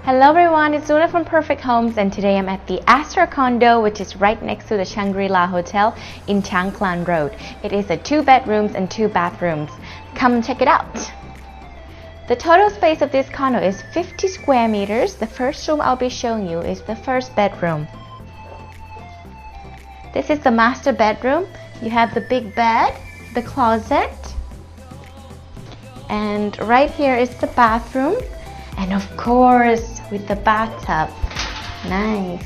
Hello everyone, it's Una from Perfect Homes, and today I'm at the Astra condo, which is right next to the Shangri-La Hotel in Chang Klan Road. It is a 2 bedrooms and 2 bathrooms. Come check it out. The total space of this condo is 50 square meters. The first room I'll be showing you is the first bedroom. This is the master bedroom. You have the big bed, the closet, and right here is the bathroom. And of course, with the bathtub. Nice.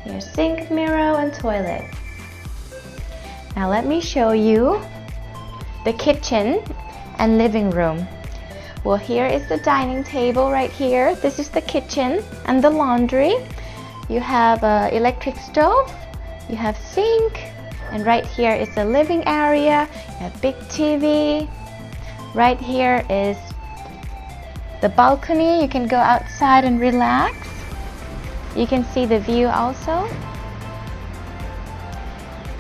Your sink, mirror, and toilet. Now let me show you the kitchen and living room. Well, here is the dining table right here. This is the kitchen and the laundry. You have an electric stove. You have sink. And right here is the living area. You have big TV. Right here is the balcony. You can go outside and relax. You can see the view also.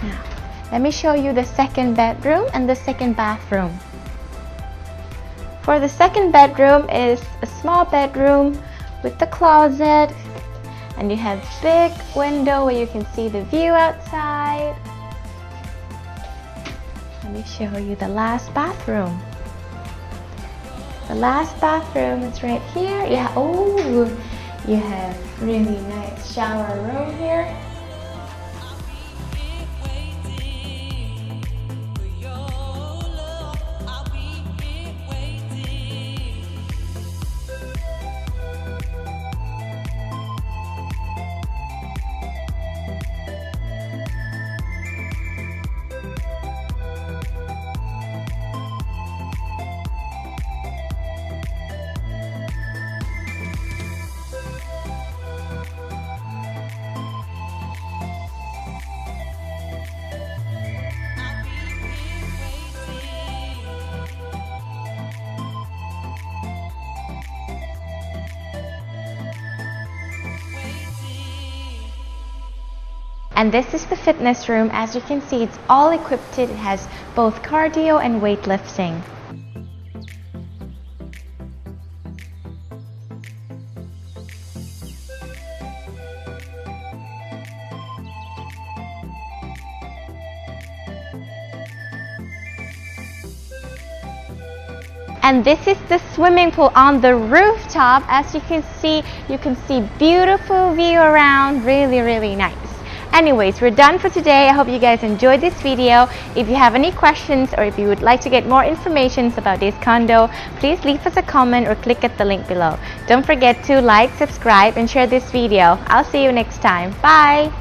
Now, let me show you the second bedroom and the second bathroom. For the second bedroom is a small bedroom with the closet, and you have big window where you can see the view outside. Let me show you the last bathroom. The last bathroom is right here. Yeah, oh, you have really nice shower room here. And this is the fitness room. As you can see, it's all equipped. It has both cardio and weightlifting. And this is the swimming pool on the rooftop. As you can see beautiful view around. Really nice. Anyways, we're done for today. I hope you guys enjoyed this video. If you have any questions or if you would like to get more information about this condo, please leave us a comment or click at the link below. Don't forget to like, subscribe, and share this video. I'll see you next time. Bye!